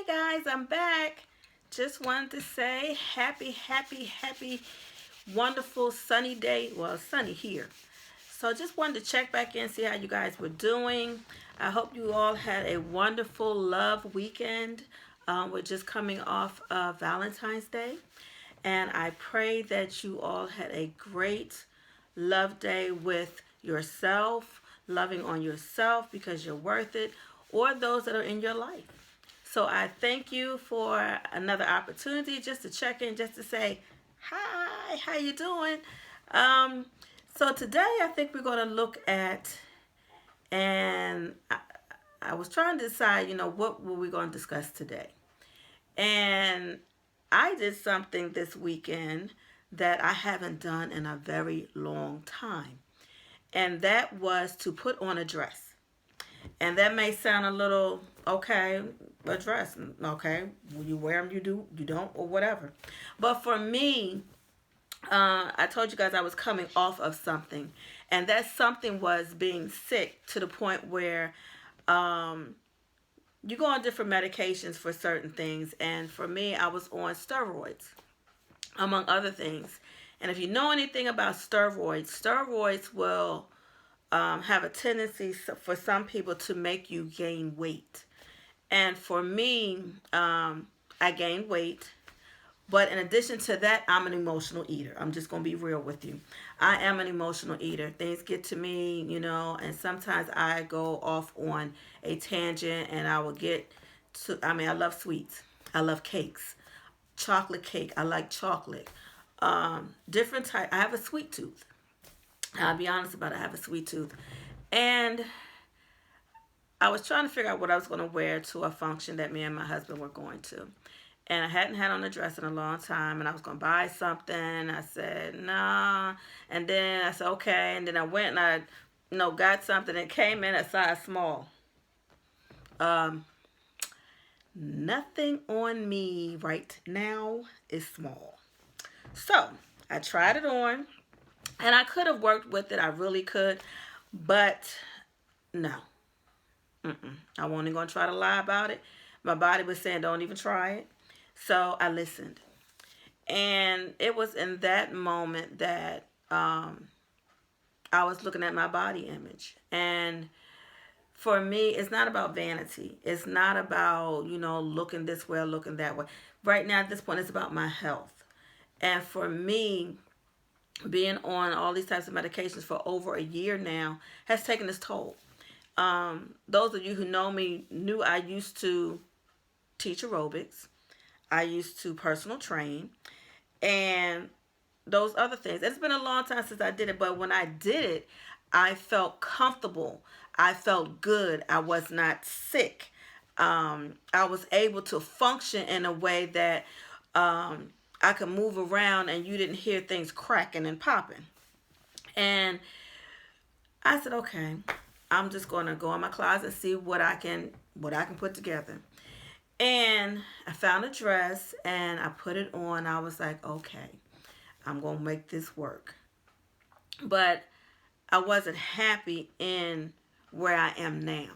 guys, I'm back. Just wanted to say happy, wonderful sunny day. Well, sunny here. So just wanted to check back in, see how you guys were doing. I hope you all had a wonderful love weekend. We're just coming off of Valentine's Day. And I pray that you all had a great love day with yourself, loving on yourself because you're worth it, or those that are in your life. So I thank you for another opportunity just to check in, just to say, hi, how you doing? Um, so today I think we're going to look at, and I was trying to decide, what were we going to discuss today? And I did something this weekend that I haven't done in a very long time. And that was to put on a dress. And that may sound a little, okay, a dress, okay, you wear them, you do, you don't, or whatever. But for me, I told you guys I was coming off of something. And that something was being sick to the point where you go on different medications for certain things. And for me, I was on steroids, among other things. And if you know anything about steroids, steroids will have a tendency for some people to make you gain weight. And for me, I gained weight. But in addition to that, I'm an emotional eater. I'm just going to be real with you. I am an emotional eater. Things get to me, and sometimes I go off on a tangent and I will get to, I love sweets. I love cakes. Chocolate cake. I like chocolate. Different type. I have a sweet tooth. I'll be honest about it. I have a sweet tooth. And I was trying to figure out what I was going to wear to a function that me and my husband were going to. And I hadn't had on a dress in a long time. And I was going to buy something. I said, nah. And then I said, okay. And then I went and I, got something. It came in a size small. Nothing on me right now is small. So I tried it on. And I could have worked with it. I really could. But no. I wasn't going to try to lie about it. My body was saying, don't even try it. So I listened. And it was in that moment that I was looking at my body image. And for me, it's not about vanity. It's not about, looking this way or looking that way. Right now, at this point, it's about my health. And for me, being on all these types of medications for over a year now has taken its toll. Those of you who know me knew I used to teach aerobics. I used to personal train and those other things. It's been a long time since I did it, but when I did it, I felt comfortable. I felt good. I was not sick. I was able to function in a way that I could move around and you didn't hear things cracking and popping. And I said, okay, I'm just going to go in my closet and see what I can put together. And I found a dress and I put it on. I was like, okay, I'm going to make this work. But I wasn't happy in where I am now.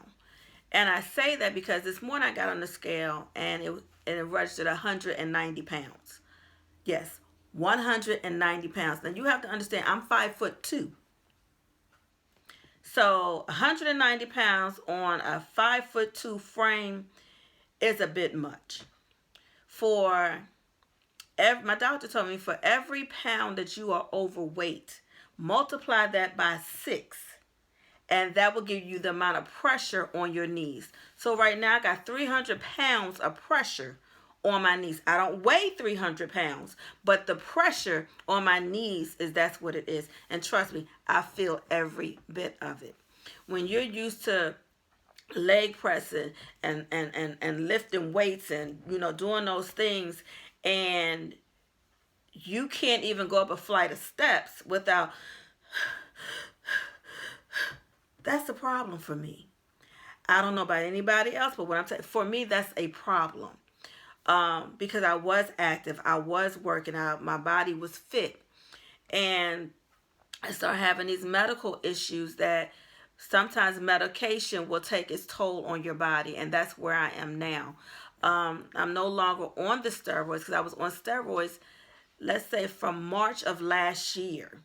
And I say that because this morning I got on the scale and it registered 190 pounds. Yes, 190 pounds. Now you have to understand, I'm 5'2". So 190 pounds on a 5'2" frame is a bit much. My doctor told me for every pound that you are overweight, multiply that by 6. And that will give you the amount of pressure on your knees. So right now I got 300 pounds of pressure on my knees. I don't weigh 300 pounds, but the pressure on my knees that's what it is. And trust me, I feel every bit of it. When you're used to leg pressing and lifting weights and doing those things, and you can't even go up a flight of steps without, that's a problem for me. I don't know about anybody else, but what I'm saying, for me, that's a problem. Because I was active, I was working out, my body was fit, and I started having these medical issues that sometimes medication will take its toll on your body, and that's where I am now. I'm no longer on the steroids because I was on steroids, let's say from March of last year.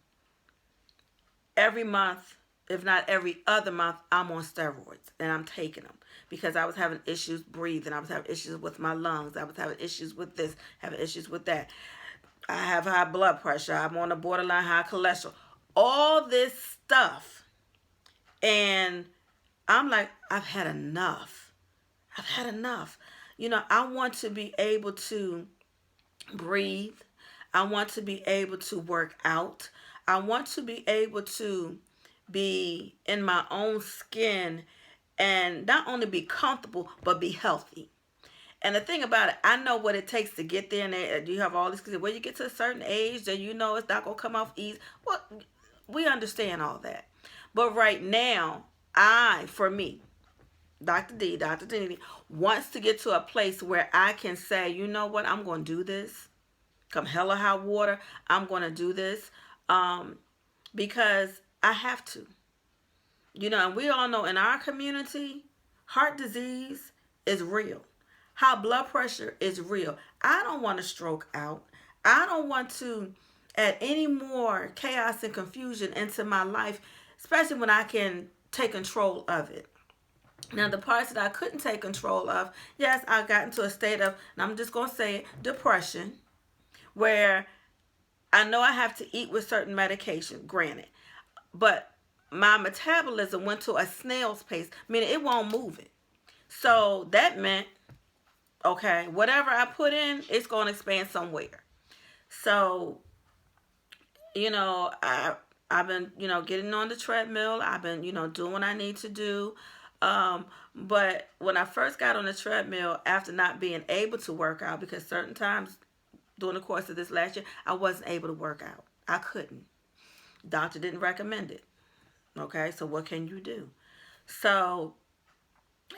Every month, if not every other month, I'm on steroids and I'm taking them because I was having issues breathing. I was having issues with my lungs. I was having issues with this, having issues with that. I have high blood pressure. I'm on the borderline high cholesterol. All this stuff. And I'm like, I've had enough. I've had enough. I want to be able to breathe. I want to be able to work out. I want to be able to be in my own skin and not only be comfortable, but be healthy. And the thing about it, I know what it takes to get there. And you have all these kids. When you get to a certain age, then you know it's not going to come off easy. Well, we understand all that. But right now, for me, Dr. Denny, wants to get to a place where I can say, you know what, I'm going to do this. Come hell or high water, I'm going to do this because I have to. And we all know in our community, heart disease is real. High blood pressure is real. I don't want to stroke out. I don't want to add any more chaos and confusion into my life, especially when I can take control of it. Now, the parts that I couldn't take control of, yes, I got into a state of, and I'm just going to say it, depression, where I know I have to eat with certain medication, granted, but my metabolism went to a snail's pace, meaning it won't move it. So that meant, okay, whatever I put in, it's going to expand somewhere. So, I've been, getting on the treadmill. I've been, doing what I need to do. But when I first got on the treadmill, after not being able to work out, because certain times during the course of this last year, I wasn't able to work out. I couldn't. Doctor didn't recommend it. Okay, so what can you do? So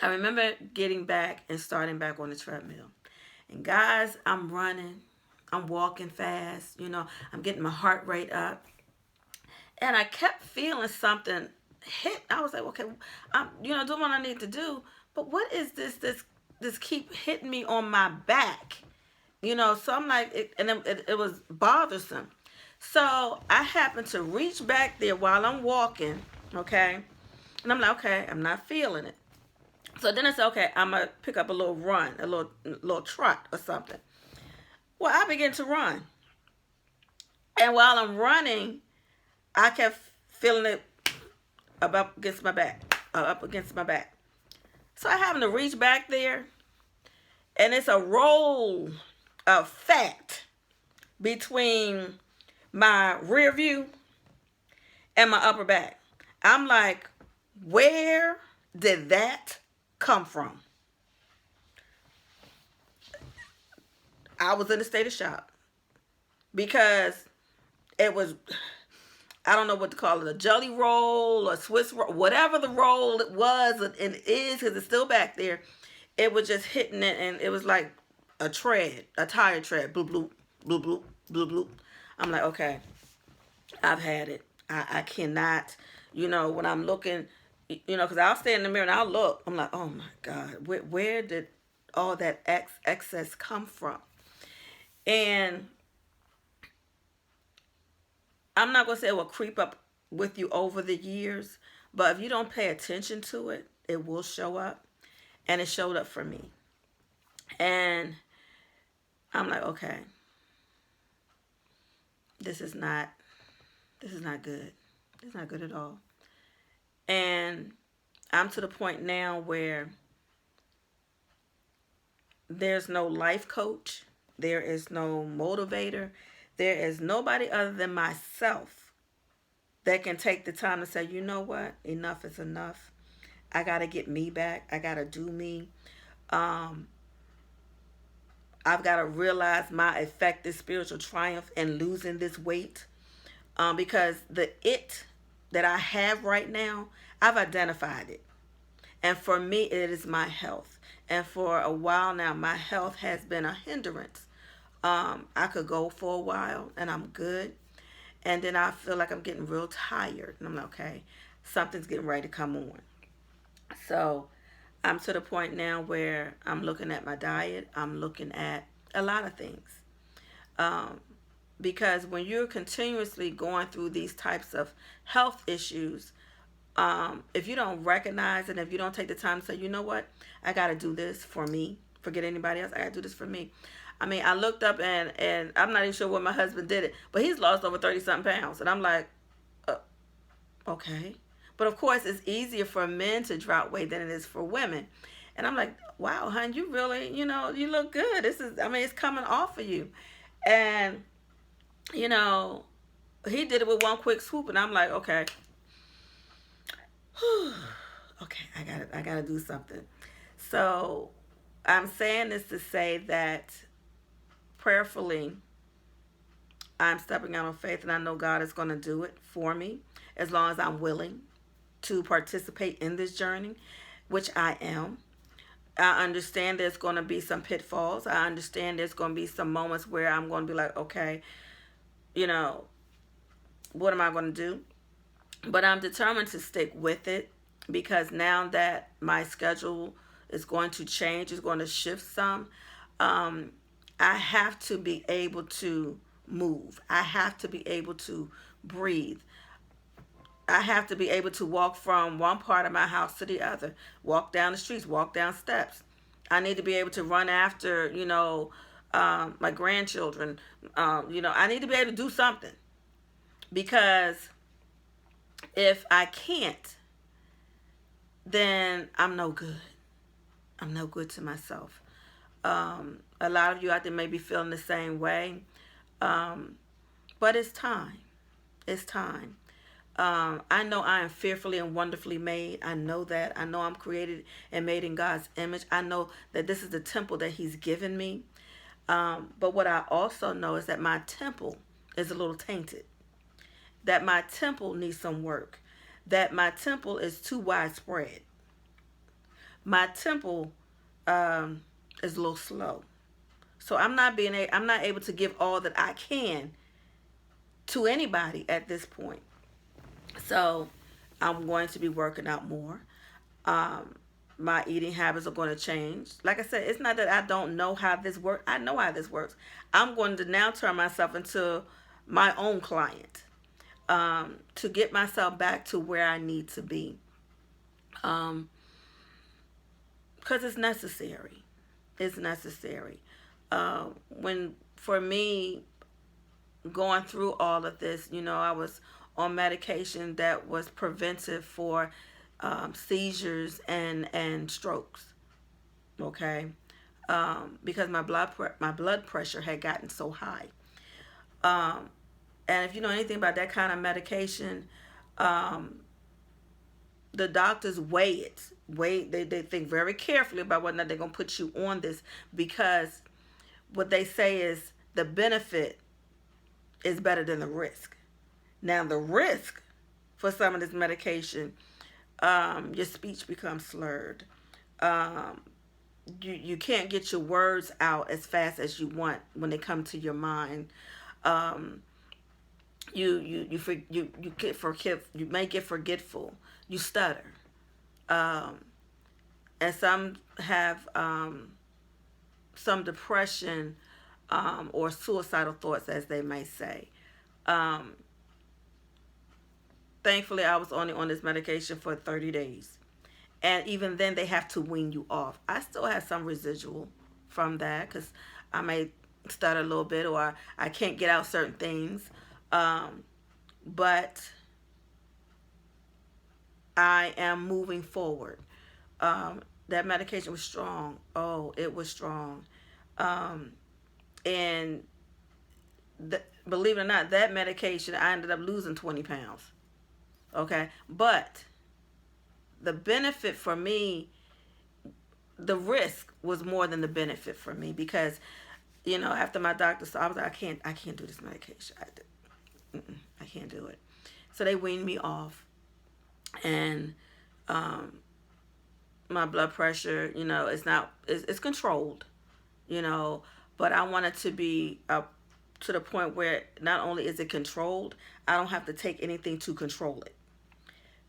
I remember getting back and starting back on the treadmill. And guys, I'm running. I'm walking fast. I'm getting my heart rate up. And I kept feeling something hit. I was like, okay, I'm, doing what I need to do. But what is this keep hitting me on my back? So I'm like, it was bothersome. So I happened to reach back there while I'm walking, okay? And I'm like, okay, I'm not feeling it. So then I said, okay, I'm going to pick up a little run, a little trot or something. Well, I began to run. And while I'm running, I kept feeling it up against my back. So I happened to reach back there, and it's a roll of fat between my rear view and my upper back. I'm like, where did that come from? I was in a state of shock because it was, I don't know what to call it, a jelly roll or Swiss roll, whatever the roll it was and it is, because it's still back there. It was just hitting it, and it was like a tire tread, bloop, bloop, bloop, bloop, bloop, bloop. I'm like, okay, I've had it. I cannot, when I'm looking, because I'll stay in the mirror and I'll look. I'm like, oh my God, where did all that excess come from? And I'm not going to say it will creep up with you over the years, but if you don't pay attention to it, it will show up. And it showed up for me. And I'm like, okay, this is not good. It's not good at all. And I'm to the point now where there's no life coach. There is no motivator. There is nobody other than myself that can take the time to say, you know what? Enough is enough. I got to get me back. I got to do me. I've got to realize my effective spiritual triumph in losing this weight. Because the it that I have right now, I've identified it. And for me, it is my health. And for a while now, my health has been a hindrance. I could go for a while and I'm good. And then I feel like I'm getting real tired. And I'm like, okay. something's getting ready to come on. So I'm to the point now where I'm looking at my diet. I'm looking at a lot of things. Um, because when you're continuously going through these types of health issues, if you don't recognize it, if you don't take the time to say, you know what, I got to do this for me, forget anybody else, I got to do this for me. I mean, I looked up and I'm not even sure when my husband did it, but he's lost over 30 something pounds. And I'm like, uh, okay. But of course, it's easier for men to drop weight than it is for women. And I'm like, wow, hon, you really, you look good. I mean, it's coming off of you. And, you know, he did it with one quick swoop. And I'm like, okay, okay, I gotta do something. So I'm saying this to say that prayerfully, I'm stepping out on faith, and I know God is going to do it for me as long as I'm willing to participate in this journey, which I am. I understand there's going to be some pitfalls. I understand there's going to be some moments where I'm going to be like, okay, you know, what am I going to do? But I'm determined to stick with it because now that my schedule is going to change, is going to shift some, um, I have to be able to move. I have to be able to breathe. I have to be able to walk from one part of my house to the other, walk down the streets, walk down steps. I need to be able to run after, my grandchildren. I need to be able to do something because if I can't, then I'm no good. I'm no good to myself. A lot of you out there may be feeling the same way, but it's time. It's time. I know I am fearfully and wonderfully made. I know that. I know I'm created and made in God's image. I know that this is the temple that He's given me. But what I also know is that my temple is a little tainted, that my temple needs some work, that my temple is too widespread. My temple is a little slow. So I'm not able to give all that I can to anybody at this point. So I'm going to be working out more. Um, my eating habits are going to change. Like I said, it's not that I don't know how this works. I know how this works. I'm going to now turn myself into my own client, to get myself back to where I need to be. Because it's necessary. It's necessary. When for me, going through all of this, I was on medication that was preventive for seizures and strokes. Okay, because my blood pressure had gotten so high. Um, and if you know anything about that kind of medication, um, the doctors weigh it. They think very carefully about whether or not they're gonna put you on this, because what they say is the benefit is better than the risk. Now the risk for some of this medication, your speech becomes slurred. Um, you can't get your words out as fast as you want when they come to your mind. Um, you may get forgetful. You stutter. Um, and some have some depression, or suicidal thoughts, as they may say. Um, Thankfully, I was only on this medication for 30 days. And even then, they have to wean you off. I still have some residual from that because I may stutter a little bit, or I can't get out certain things. But I am moving forward. That medication was strong. Oh, it was strong. Um, and believe it or not, that medication, I ended up losing 20 pounds. Okay. But the benefit for me, the risk was more than the benefit for me, because, after my doctor saw, I was like, I can't do this medication. I can't do it. So they weaned me off, and my blood pressure, it's controlled, but I want it to be up to the point where not only is it controlled, I don't have to take anything to control it.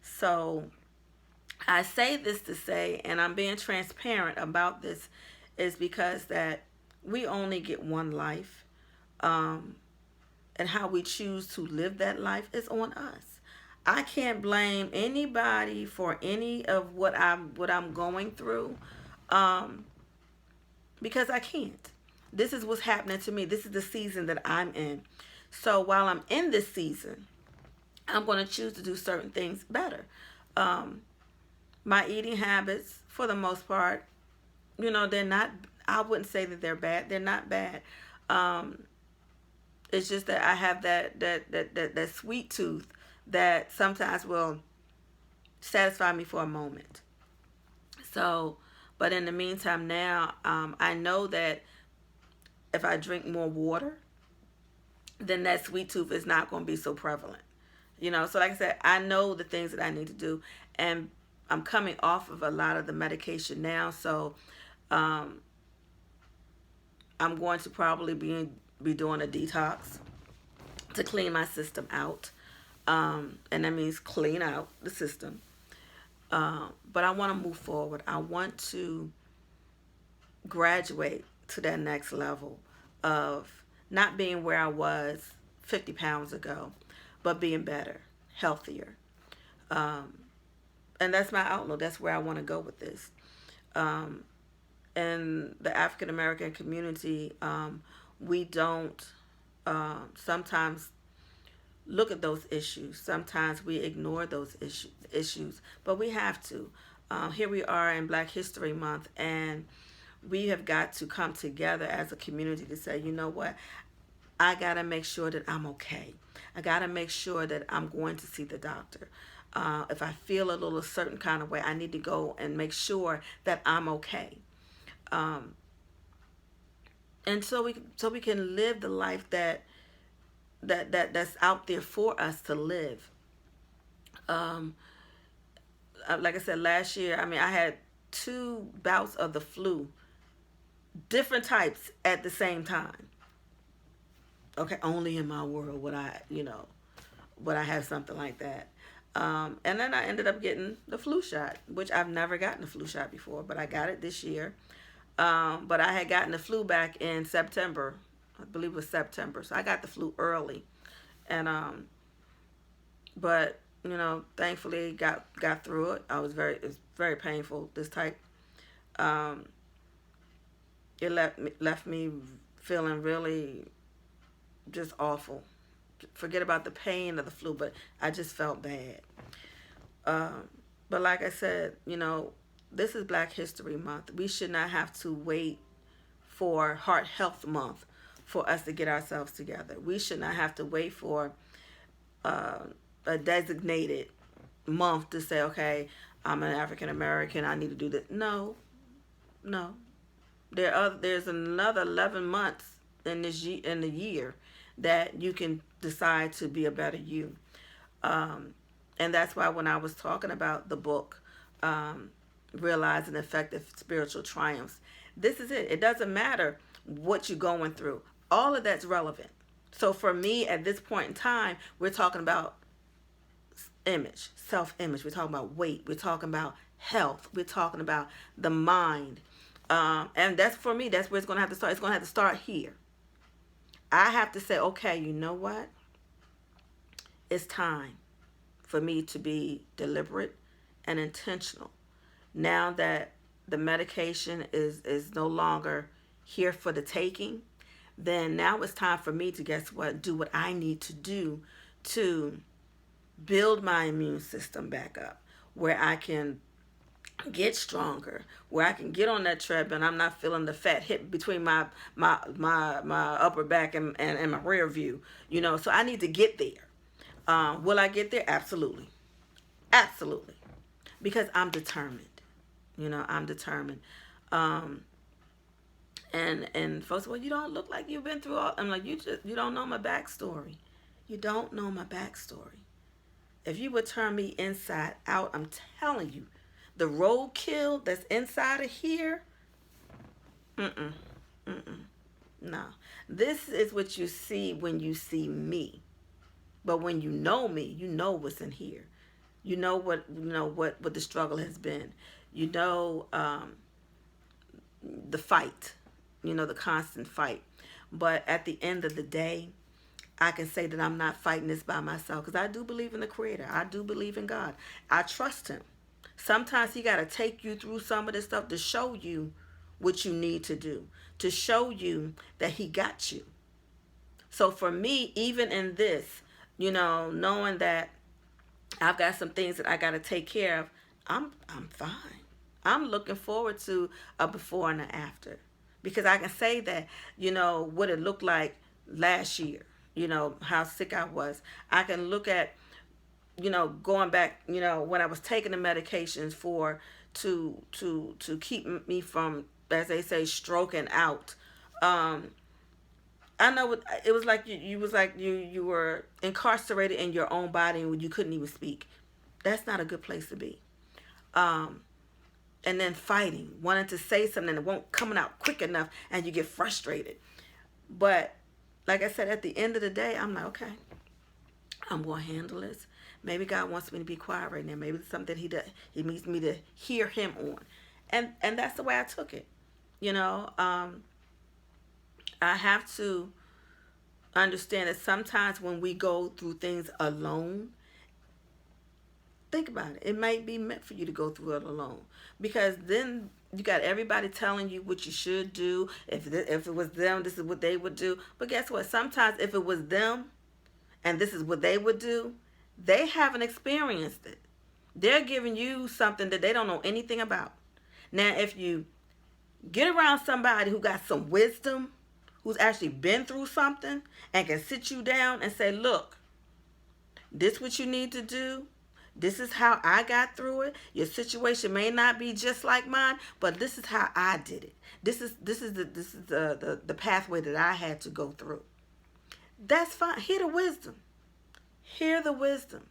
So I say this to say, and I'm being transparent about this, is because that we only get one life, um, and how we choose to live that life is on us. I can't blame anybody for any of what I'm going through, um, because I can't. This is what's happening to me. This is the season that I'm in. So while I'm in this season, I'm going to choose to do certain things better. Um, my eating habits, for the most part, they're not. I wouldn't say that they're bad. They're not bad. Um, it's just that I have that sweet tooth that sometimes will satisfy me for a moment. So, but in the meantime, now I know that if I drink more water, then that sweet tooth is not going to be so prevalent. So like I said, I know the things that I need to do, and I'm coming off of a lot of the medication now, so um, I'm going to probably be doing a detox to clean my system out, and that means clean out the system. But I want to move forward. I want to graduate to that next level of not being where I was 50 pounds ago, but being better, healthier. Um, and that's my outlook. That's where I want to go with this. Um, in the African American community, we don't sometimes look at those issues. Sometimes we ignore those issues, but we have to. Here we are in Black History Month, and we have got to come together as a community to say, you know what, I got to make sure that I'm okay. I got to make sure that I'm going to see the doctor. If I feel a little certain kind of way, I need to go and make sure that I'm okay. Um, and so we can live the life that's out there for us to live. Um, like I said, last year, I mean, I had 2 bouts of the flu, different types at the same time. Okay, only in my world would I have something like that. And then I ended up getting the flu shot, which I've never gotten a flu shot before, but I got it this year. But I had gotten the flu back in September. I believe it was September. So I got the flu early. And but thankfully got through it. It's very painful, this type. Um, it left me feeling really just awful. Forget about the pain of the flu, but I just felt bad. Um, but like I said, this is Black History Month. We should not have to wait for Heart Health Month for us to get ourselves together. We should not have to wait for uh, a designated month to say, okay, I'm an African American, I need to do this. No, no. There's another 11 months in the year that you can decide to be a better you. Um, and that's why when I was talking about the book, Realizing Effective Spiritual Triumphs, this is it. It doesn't matter what you're going through. All of that's relevant. So for me, at this point in time, we're talking about image, self-image. We're talking about weight. We're talking about health. We're talking about the mind. And that's, for me, that's where it's going to have to start. It's going to have to start here. I have to say, okay, you know what? It's time for me to be deliberate and intentional. Now that the medication is no longer here for the taking, then now it's time for me to, guess what, do what I need to do to build my immune system back up, where I can get stronger, where I can get on that treadmill and I'm not feeling the fat hit between my upper back and my rear view. So I need to get there. Will I get there? Absolutely. Absolutely. Because I'm determined. I'm determined. Um, and folks, well, you don't look like you've been through all. I'm like, you don't know my backstory. You don't know my backstory. If you would turn me inside out, I'm telling you, the roadkill that's inside of here, mm-mm, mm-mm, no. This is what you see when you see me. But when you know me, you know what's in here. You know what the struggle has been. You know the fight. You know the constant fight. But at the end of the day, I can say that I'm not fighting this by myself because I do believe in the Creator. I do believe in God. I trust Him. Sometimes He got to take you through some of this stuff to show you what you need to do, to show you that He got you. So for me, even in this, knowing that I've got some things that I got to take care of, I'm fine. I'm looking forward to a before and an after because I can say that, what it looked like last year, how sick I was. I can look at, going back, when I was taking the medications for to keep me from, as they say, stroking out. Um, I know it was like you was like you were incarcerated in your own body and you couldn't even speak. That's not a good place to be. Um, and then fighting, wanting to say something that won't coming out quick enough, and you get frustrated. But like I said, at the end of the day, I'm like, okay, I'm gonna handle this. Maybe God wants me to be quiet right now. Maybe it's something He needs me to hear Him on, and that's the way I took it. You know, I have to understand that sometimes when we go through things alone, think about it. It might be meant for you to go through it alone because then you got everybody telling you what you should do. If it was them, this is what they would do. But guess what? Sometimes if it was them and this is what they would do, they haven't experienced it. They're giving you something that they don't know anything about. Now, if you get around somebody who got some wisdom, who's actually been through something and can sit you down and say, look, this is what you need to do. This is how I got through it. Your situation may not be just like mine, but this is how I did it. This is the pathway that I had to go through. That's fine. Hear the wisdom. Hear the wisdom.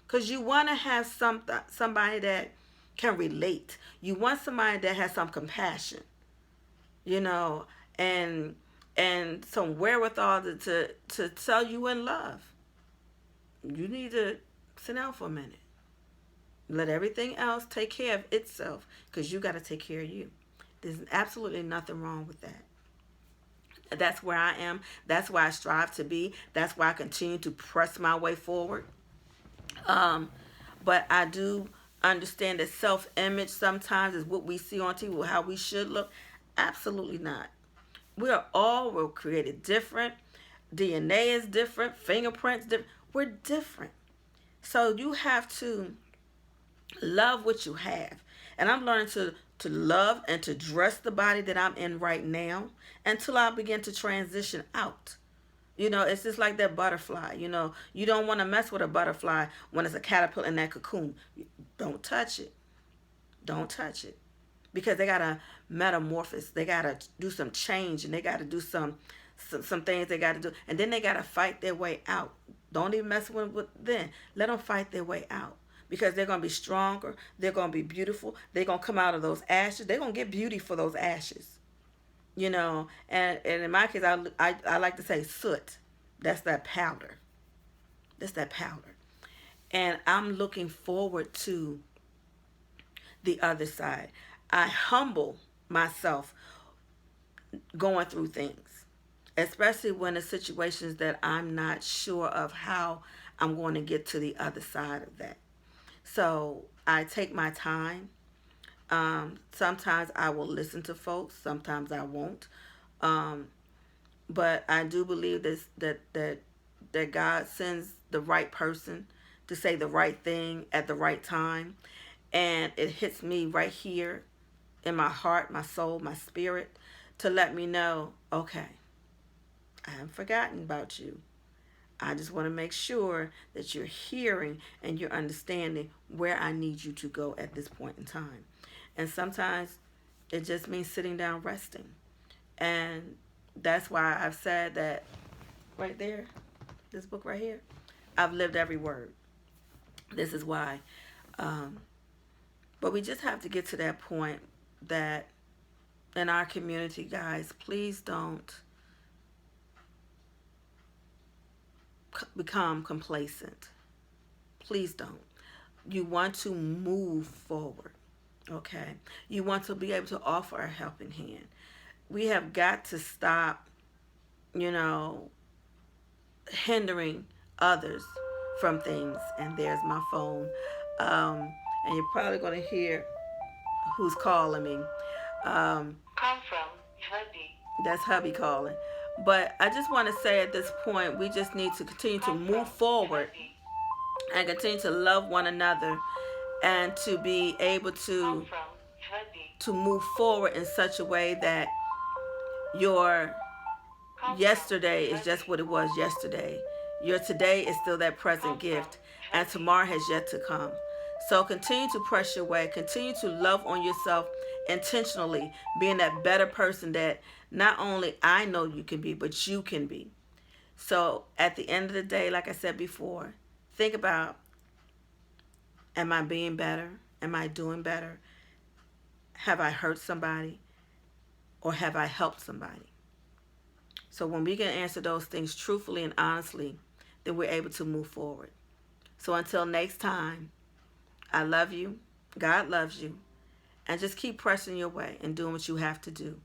Because you want to have somebody that can relate. You want somebody that has some compassion, you know, and some wherewithal to tell you in love. You need to sit down for a minute. Let everything else take care of itself because you got to take care of you. There's absolutely nothing wrong with that. That's where I am. That's where I strive to be. That's why I continue to press my way forward. Um, but I do understand that self-image sometimes is what we see on TV, how we should look. Absolutely not. We're created different. DNA is different. Fingerprints different. We're different. So you have to love what you have. And I'm learning to love and to dress the body that I'm in right now until I begin to transition out. It's just like that butterfly. You don't want to mess with a butterfly when it's a caterpillar in that cocoon. Don't touch it. Don't touch it. Because they got to metamorphose. They got to do some change and they got to do some things they got to do. And then they got to fight their way out. Don't even mess with them. Let them fight their way out. Because they're going to be stronger. They're going to be beautiful. They're going to come out of those ashes. They're going to get beauty for those ashes. And in my case, I like to say soot. That's that powder. That's that powder. And I'm looking forward to the other side. I humble myself going through things, especially when it's situations that I'm not sure of how I'm going to get to the other side of that. So I take my time. Sometimes I will listen to folks. Sometimes I won't. Um, but I do believe that God sends the right person to say the right thing at the right time, and it hits me right here in my heart, my soul, my spirit, to let me know, okay, I haven't forgotten about you. I just want to make sure that you're hearing and you're understanding where I need you to go at this point in time. And sometimes it just means sitting down resting. And that's why I've said that right there, this book right here, I've lived every word. This is why. Um, but we just have to get to that point that in our community, guys, please don't become complacent. Please don't. You want to move forward. Okay. You want to be able to offer a helping hand. We have got to stop, you know, hindering others from things. And there's my phone. And you're probably going to hear who's calling me. Call from hubby. That's hubby calling. But I just want to say at this point, we just need to continue to move forward and continue to love one another and to be able to move forward in such a way that your yesterday is just what it was yesterday. Your today is still that present gift, and tomorrow has yet to come. So continue to press your way. Continue to love on yourself intentionally, being that better person that not only I know you can be, but you can be. So at the end of the day, like I said before, think about, am I being better? Am I doing better? Have I hurt somebody? Or have I helped somebody? So when we can answer those things truthfully and honestly, then we're able to move forward. So until next time, I love you. God loves you. And just keep pressing your way and doing what you have to do.